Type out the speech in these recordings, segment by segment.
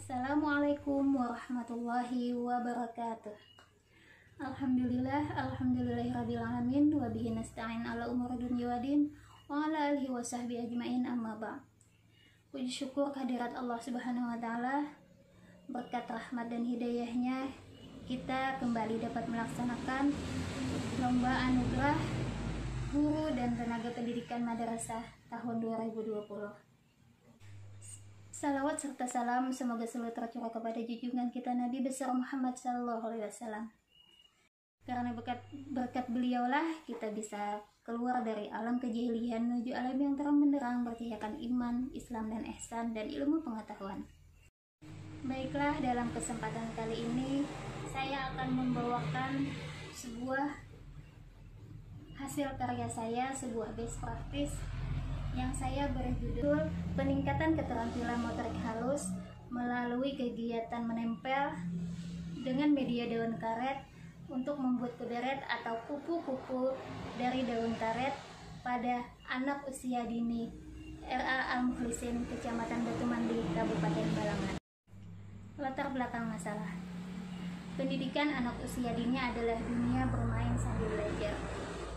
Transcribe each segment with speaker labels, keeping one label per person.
Speaker 1: Assalamualaikum warahmatullahi wabarakatuh. Alhamdulillahirrabbilalamin. Wa bihi nasta'in ala umuri dunya waddin wa ala alihi wa sahbihi ajma'in, amma ba'd. Puji syukur kehadirat Allah Subhanahu wa taala, berkat rahmat dan hidayahnya kita kembali dapat melaksanakan lomba anugerah guru dan tenaga pendidikan madrasah tahun 2020. Salawat serta salam semoga selalu tercurah kepada junjungan kita Nabi besar Muhammad SAW. Karena berkat beliaulah kita bisa keluar dari alam kejahilian menuju alam yang terang benderang, bercahayakan iman, Islam dan ihsan dan ilmu pengetahuan. Baiklah, dalam kesempatan kali ini saya akan membawakan sebuah hasil karya saya, sebuah best practice yang saya beri judul peningkatan keterampilan motorik halus melalui kegiatan menempel dengan media daun karet untuk membuat kuderet atau kupu-kupu dari daun karet pada anak usia dini RA Al-Mukhlisin, Kecamatan Batu Mandi, Kabupaten Balangan. Latar belakang masalah: pendidikan anak usia dini adalah dunia bermain sambil belajar,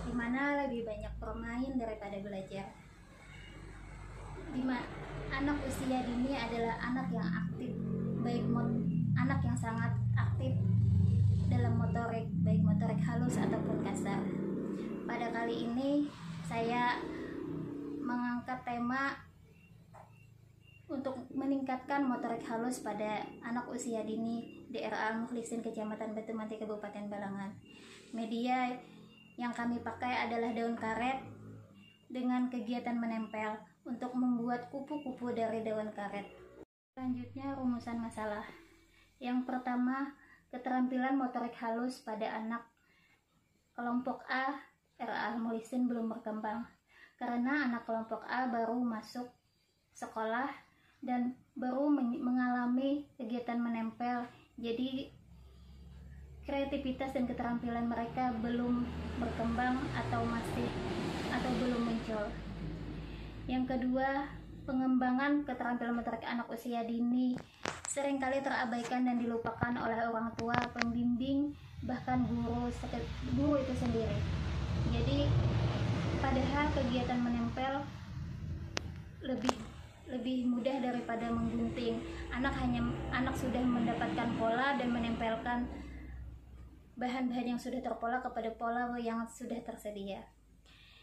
Speaker 1: di mana lebih banyak bermain daripada belajar. Anak usia dini adalah anak yang aktif, anak yang sangat aktif dalam motorik, baik motorik halus ataupun kasar. Pada kali ini saya mengangkat tema untuk meningkatkan motorik halus pada anak usia dini DRA Al-Mukhlisin, Kecamatan Batu Mandi, Kabupaten Balangan. Media yang kami pakai adalah daun karet dengan kegiatan menempel untuk membuat kupu-kupu dari daun karet. Selanjutnya, rumusan masalah. Yang pertama, keterampilan motorik halus pada anak kelompok A RA Al-Mukhlisin belum berkembang karena anak kelompok A baru masuk sekolah dan baru mengalami kegiatan menempel, jadi kreativitas dan keterampilan mereka belum berkembang atau belum muncul. Yang kedua, pengembangan keterampilan motorik anak usia dini seringkali terabaikan dan dilupakan oleh orang tua, pembimbing, bahkan guru itu sendiri. Jadi padahal kegiatan menempel lebih mudah daripada menggunting. Anak sudah mendapatkan pola dan menempelkan bahan-bahan yang sudah terpola kepada pola yang sudah tersedia.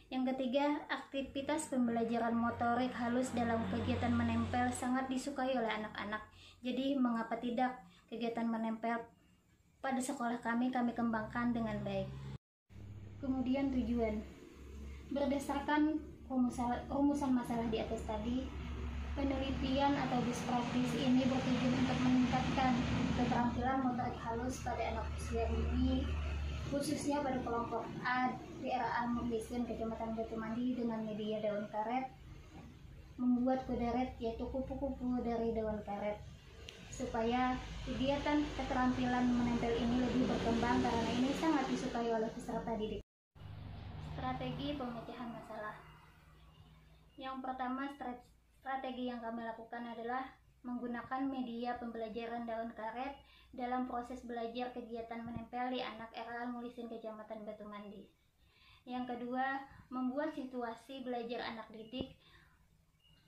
Speaker 1: Yang ketiga, aktivitas pembelajaran motorik halus dalam kegiatan menempel sangat disukai oleh anak-anak. Jadi mengapa tidak kegiatan menempel pada sekolah kami kembangkan dengan baik. Kemudian tujuan. Berdasarkan rumusan masalah di atas tadi, penelitian atau best practice ini bertujuan untuk meningkatkan keterampilan motorik halus pada anak usia dini, khususnya pada kelompok A di RA Al-Mukhlisin, Kecamatan Batu Mandi dengan media daun karet, membuat kuderet yaitu kupu-kupu dari daun karet, supaya kegiatan keterampilan menempel ini lebih berkembang karena ini sangat disukai oleh peserta didik. Strategi pemecahan masalah. Yang pertama, strategi yang kami lakukan adalah menggunakan media pembelajaran daun karet dalam proses belajar kegiatan menempel di anak RA Al-Mukhlisin, Kecamatan Batu Mandi. Yang kedua, membuat situasi belajar anak didik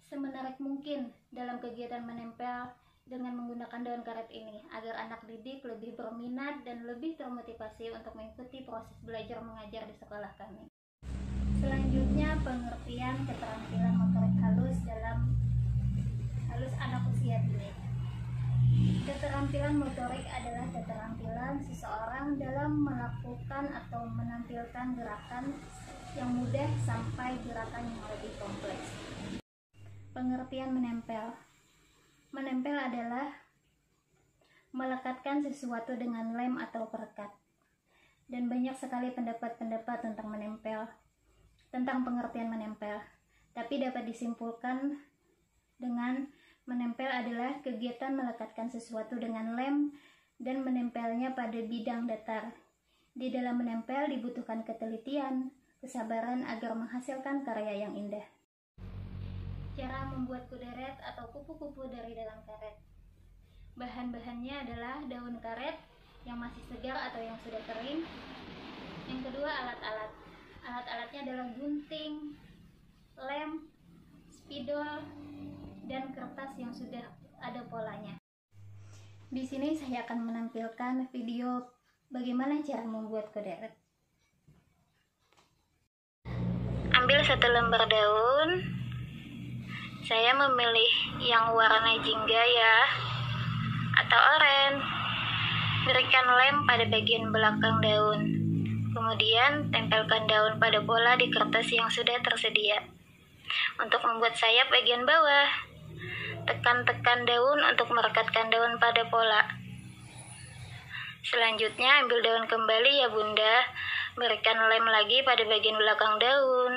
Speaker 1: semenarik mungkin dalam kegiatan menempel dengan menggunakan daun karet ini, agar anak didik lebih berminat dan lebih termotivasi untuk mengikuti proses belajar mengajar di sekolah kami. Selanjutnya, pengertian keterampilan motorik halus anak usia dini. Keterampilan motorik adalah keterampilan seseorang dalam melakukan atau menampilkan gerakan yang mudah sampai gerakan yang lebih kompleks. Pengertian menempel. Menempel adalah melekatkan sesuatu dengan lem atau perekat. Dan banyak sekali pendapat-pendapat tentang pengertian menempel. Tapi dapat disimpulkan dengan menempel adalah kegiatan melekatkan sesuatu dengan lem dan menempelnya pada bidang datar. Di dalam menempel dibutuhkan ketelitian, kesabaran agar menghasilkan karya yang indah. Cara membuat kuderet atau kupu-kupu dari dalam karet. Bahan-bahannya adalah daun karet yang masih segar atau yang sudah kering. Yang kedua, alat-alat. Alat-alatnya adalah gunting, lem, spidol, dan kertas yang sudah ada polanya. Di sini saya akan menampilkan video bagaimana cara membuat koderet. Ambil 1 lembar daun. Saya memilih yang warna jingga ya, atau oranye. Berikan lem pada bagian belakang daun. Kemudian tempelkan daun pada pola di kertas yang sudah tersedia. Untuk membuat sayap bagian bawah, tekan-tekan daun untuk merekatkan daun pada pola. Selanjutnya ambil daun kembali ya Bunda. Berikan lem lagi pada bagian belakang daun.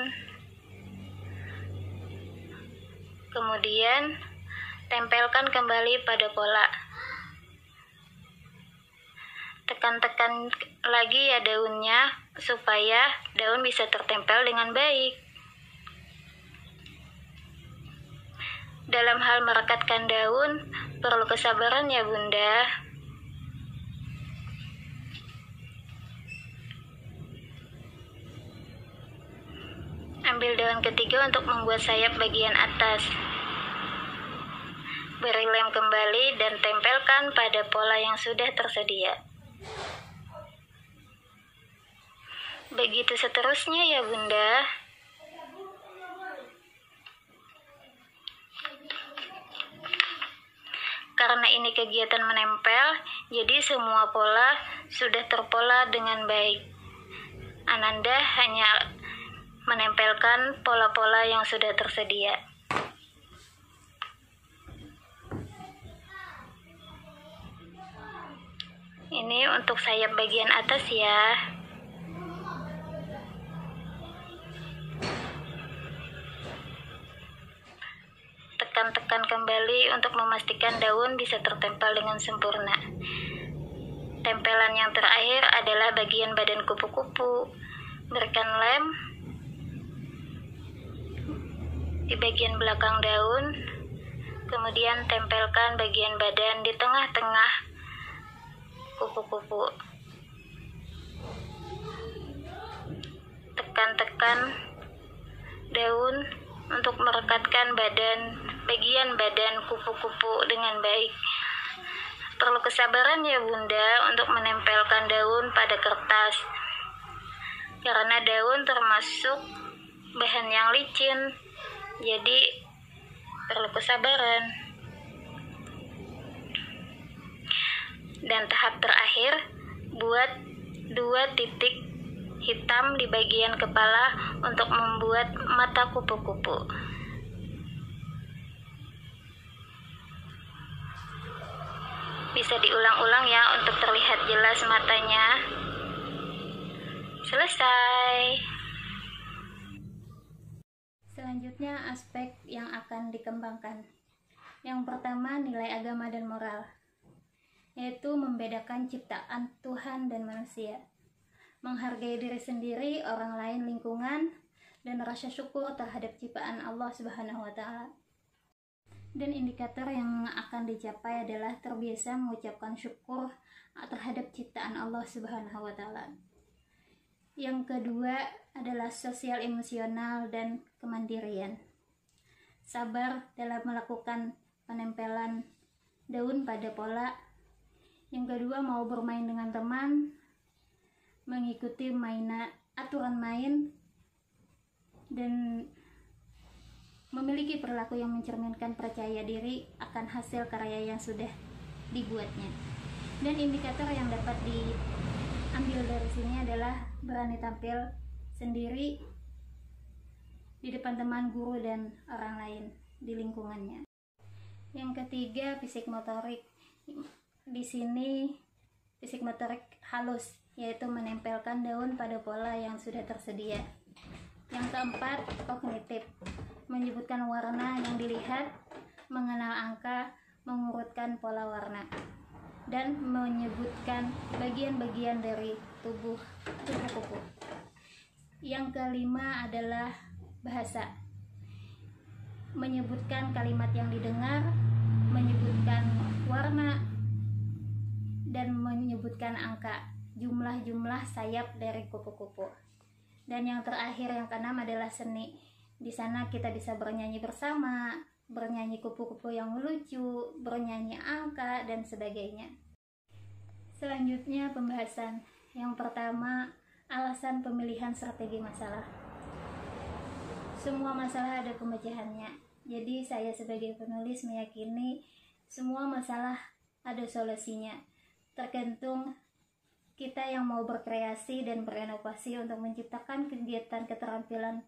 Speaker 1: Kemudian tempelkan kembali pada pola. Tekan-tekan lagi ya daunnya supaya daun bisa tertempel dengan baik. Dalam hal merekatkan daun perlu kesabaran ya Bunda. Ambil daun ketiga untuk membuat sayap bagian atas. Beri lem kembali dan tempelkan pada pola yang sudah tersedia. Begitu seterusnya ya Bunda. Karena ini kegiatan menempel, jadi semua pola sudah terpola dengan baik. Ananda hanya menempelkan pola-pola yang sudah tersedia. Ini untuk sayap bagian atas ya. Tekan-tekan kembali untuk memastikan daun bisa tertempel dengan sempurna. Tempelan yang terakhir adalah bagian badan kupu-kupu. Berikan lem di bagian belakang daun, kemudian tempelkan bagian badan di tengah-tengah kupu-kupu. Tekan-tekan daun untuk merekatkan bagian badan kupu-kupu dengan baik. Perlu kesabaran ya Bunda untuk menempelkan daun pada kertas, karena daun termasuk bahan yang licin, jadi perlu kesabaran. Dan tahap terakhir, buat 2 titik hitam di bagian kepala untuk membuat mata kupu-kupu. Bisa diulang-ulang ya untuk terlihat jelas matanya. Selesai. Selanjutnya aspek yang akan dikembangkan. Yang pertama, nilai agama dan moral, yaitu membedakan ciptaan Tuhan dan manusia, menghargai diri sendiri, orang lain, lingkungan, dan rasa syukur terhadap ciptaan Allah Subhanahu wa Ta'ala. Dan indikator yang akan dicapai adalah terbiasa mengucapkan syukur terhadap ciptaan Allah Subhanahu wa Ta'ala. Yang kedua adalah sosial emosional dan kemandirian. Sabar dalam melakukan penempelan daun pada pola. Yang kedua, mau bermain dengan teman, mengikuti aturan main, dan memiliki perilaku yang mencerminkan percaya diri akan hasil karya yang sudah dibuatnya. Dan indikator yang dapat diambil dari sini adalah berani tampil sendiri di depan teman, guru, dan orang lain di lingkungannya. Yang ketiga, fisik motorik. Di sini fisik motorik halus, yaitu menempelkan daun pada pola yang sudah tersedia. Yang keempat, kognitif, menyebutkan warna yang dilihat, mengenal angka, mengurutkan pola warna, dan menyebutkan bagian-bagian dari tubuh kupu-kupu. Yang kelima adalah bahasa, menyebutkan kalimat yang didengar, menyebutkan warna dan menyebutkan angka, jumlah sayap dari kupu-kupu. Dan yang terakhir, yang keenam adalah seni. Di sana kita bisa bernyanyi bersama, bernyanyi kupu-kupu yang lucu, bernyanyi angka, dan sebagainya. Selanjutnya pembahasan. Yang pertama, alasan pemilihan strategi masalah. Semua masalah ada pemecahannya. Jadi saya sebagai penulis meyakini semua masalah ada solusinya. Tergantung kita yang mau berkreasi dan berinovasi untuk menciptakan kegiatan keterampilan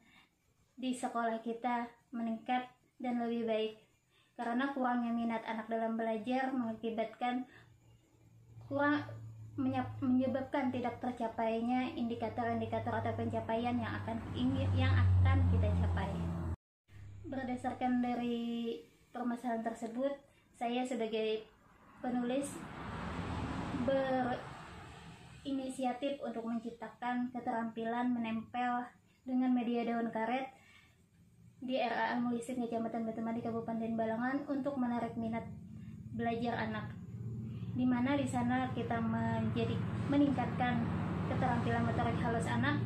Speaker 1: di sekolah kita meningkat dan lebih baik. Karena kurangnya minat anak dalam belajar mengakibatkan menyebabkan tidak tercapainya indikator-indikator atau pencapaian yang akan kita capai. Berdasarkan dari permasalahan tersebut, saya sebagai penulis berinisiatif untuk menciptakan keterampilan menempel dengan media daun karet di RA Al-Muhlisin Kecamatan Batu Mandi Kabupaten Balangan untuk menarik minat belajar anak, di mana di sana kita meningkatkan keterampilan motorik halus anak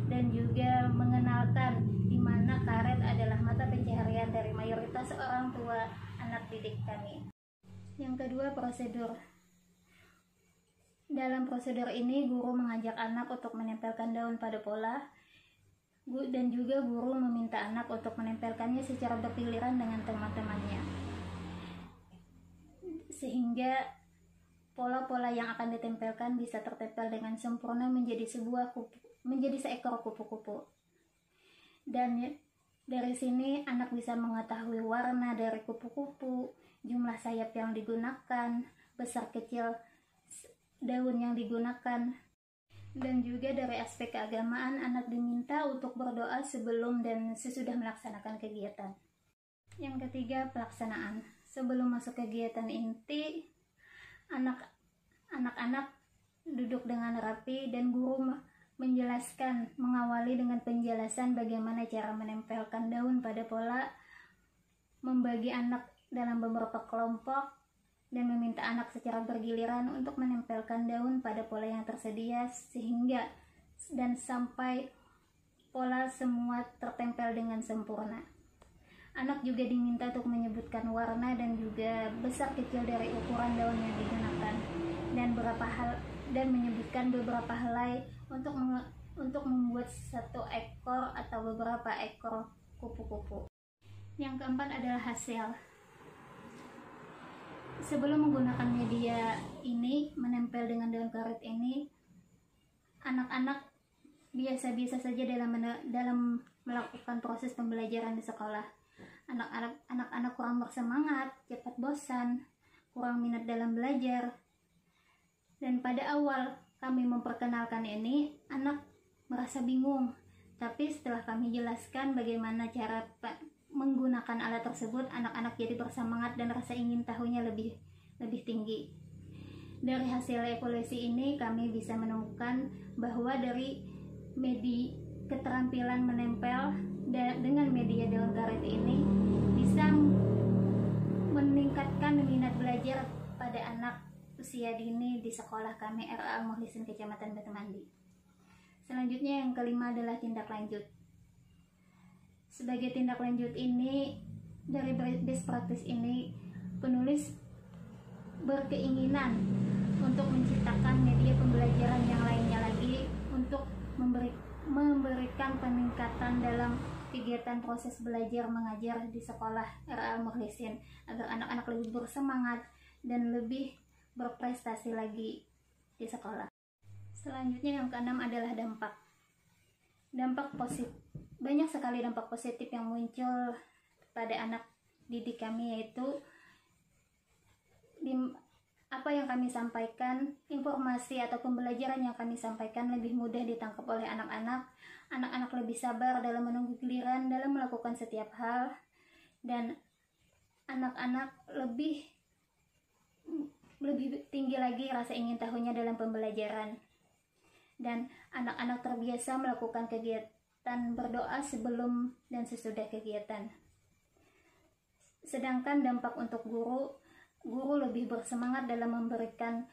Speaker 1: dan juga mengenalkan di mana karet adalah mata pencaharian dari mayoritas orang tua anak didik kami. Yang kedua, prosedur. Dalam prosedur ini, guru mengajak anak untuk menempelkan daun pada pola, dan juga guru meminta anak untuk menempelkannya secara bergiliran dengan teman-temannya, sehingga pola-pola yang akan ditempelkan bisa tertempel dengan sempurna menjadi seekor kupu-kupu. Dan dari sini anak bisa mengetahui warna dari kupu-kupu, jumlah sayap yang digunakan, besar kecil daun yang digunakan, dan juga dari aspek keagamaan anak diminta untuk berdoa sebelum dan sesudah melaksanakan kegiatan. Yang ketiga, pelaksanaan. Sebelum masuk kegiatan inti, anak-anak duduk dengan rapi dan guru mengawali dengan penjelasan bagaimana cara menempelkan daun pada pola, membagi anak dalam beberapa kelompok, dan meminta anak secara bergiliran untuk menempelkan daun pada pola yang tersedia sehingga dan sampai pola semua tertempel dengan sempurna. Anak juga diminta untuk menyebutkan warna dan juga besar kecil dari ukuran daun yang digunakan dan menyebutkan beberapa helai untuk membuat satu ekor atau beberapa ekor kupu-kupu. Yang keempat adalah hasil. Sebelum menggunakan media ini, menempel dengan daun karet ini, anak-anak biasa-biasa saja dalam melakukan proses pembelajaran di sekolah. Anak-anak kurang bersemangat, cepat bosan, kurang minat dalam belajar. Dan pada awal kami memperkenalkan ini, anak merasa bingung. Tapi setelah kami jelaskan bagaimana cara menggunakan alat tersebut, anak-anak jadi bersemangat dan rasa ingin tahunya lebih tinggi. Dari hasil evaluasi ini kami bisa menemukan bahwa dari keterampilan menempel dengan media daun karet ini bisa meningkatkan minat belajar pada anak usia dini di sekolah kami RA Al-Muhlisin Kecamatan Batu Mandi. Selanjutnya yang kelima adalah tindak lanjut. Sebagai tindak lanjut ini, dari best practice ini, penulis berkeinginan untuk menciptakan media pembelajaran yang lainnya lagi untuk memberikan peningkatan dalam kegiatan proses belajar mengajar di sekolah RA Al-Muhlisin agar anak-anak lebih bersemangat dan lebih berprestasi lagi di sekolah. Selanjutnya yang keenam adalah dampak positif. Banyak sekali dampak positif yang muncul pada anak didik kami, yaitu apa yang kami sampaikan, informasi atau pembelajaran yang kami sampaikan lebih mudah ditangkap oleh anak-anak. Anak-anak lebih sabar dalam menunggu giliran dalam melakukan setiap hal, dan anak-anak lebih tinggi lagi rasa ingin tahunya dalam pembelajaran. Dan anak-anak terbiasa melakukan kegiatan berdoa sebelum dan sesudah kegiatan. Sedangkan dampak untuk guru, guru lebih bersemangat dalam memberikan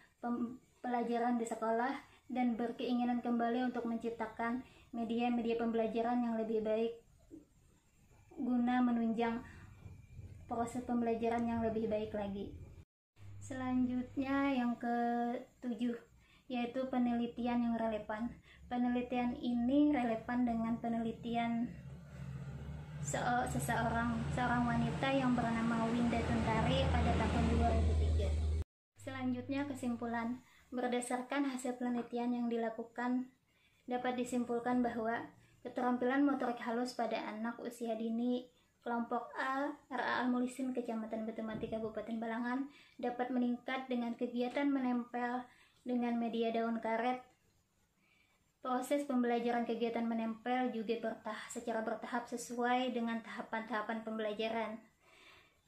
Speaker 1: pelajaran di sekolah dan berkeinginan kembali untuk menciptakan media-media pembelajaran yang lebih baik guna menunjang proses pembelajaran yang lebih baik lagi. Selanjutnya yang ke-7, yaitu penelitian yang relevan. Penelitian ini relevan dengan penelitian seorang wanita yang bernama Winda Tuntari pada tahun 2003. Selanjutnya kesimpulan. Berdasarkan hasil penelitian yang dilakukan, dapat disimpulkan bahwa keterampilan motorik halus pada anak usia dini kelompok A RA Al-Mulisin Kecamatan Batu-Mati Kabupaten Balangan dapat meningkat dengan kegiatan menempel dengan media daun karet. Proses pembelajaran kegiatan menempel juga secara bertahap sesuai dengan tahapan-tahapan pembelajaran,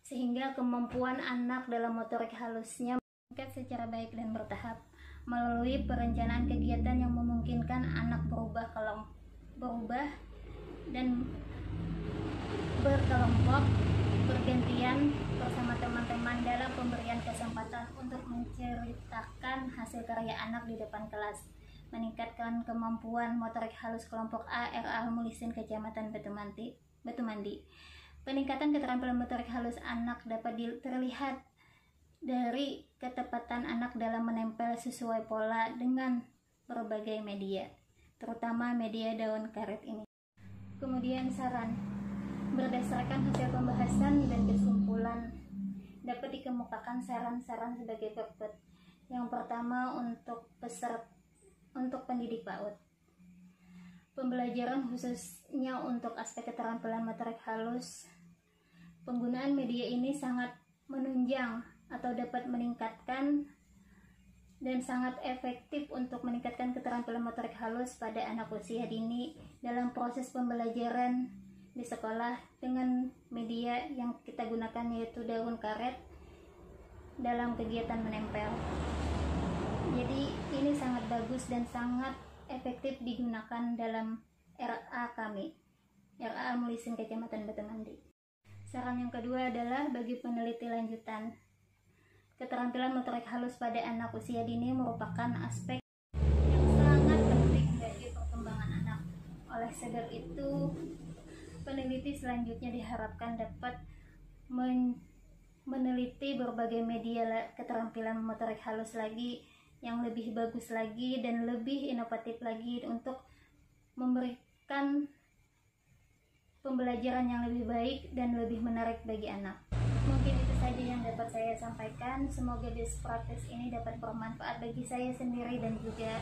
Speaker 1: sehingga kemampuan anak dalam motorik halusnya meningkat secara baik dan bertahap melalui perencanaan kegiatan yang memungkinkan anak berubah dan berkelompok bergantian bersama teman-teman dalam pemberian kesempatan untuk menceritakan hasil karya anak di depan kelas, meningkatkan kemampuan motorik halus kelompok A RA Al-Mulisin Kecamatan Batu-Mandi. Peningkatan keterampilan motorik halus anak dapat terlihat dari ketepatan anak dalam menempel sesuai pola dengan berbagai media, terutama media daun karet ini. Kemudian saran. Berdasarkan hasil pembahasan dan kesimpulan, dapat dikemukakan saran-saran sebagai berikut. Yang pertama, untuk pendidik PAUD. Pembelajaran khususnya untuk aspek keterampilan motorik halus. Penggunaan media ini sangat menunjang atau dapat meningkatkan dan sangat efektif untuk meningkatkan keterampilan motorik halus pada anak usia dini dalam proses pembelajaran di sekolah dengan media yang kita gunakan yaitu daun karet dalam kegiatan menempel. Jadi ini sangat bagus dan sangat efektif digunakan dalam RA kami, RA Al-Mulisin Kecamatan Batu-Mandi. Saran yang kedua adalah bagi peneliti lanjutan. Keterampilan motorik halus pada anak usia dini merupakan aspek yang sangat penting bagi perkembangan anak. Oleh sebab itu, peneliti selanjutnya diharapkan dapat meneliti berbagai media keterampilan motorik halus lagi yang lebih bagus lagi dan lebih inovatif lagi untuk memberikan pembelajaran yang lebih baik dan lebih menarik bagi anak. Mungkin itu saja yang dapat saya sampaikan. Semoga best practice ini dapat bermanfaat bagi saya sendiri dan juga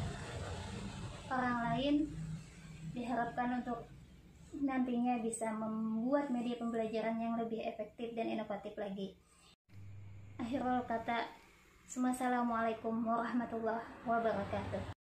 Speaker 1: orang lain. Diharapkan untuk nantinya bisa membuat media pembelajaran yang lebih efektif dan inovatif lagi. Akhirul kata, Assalamualaikum warahmatullahi wabarakatuh.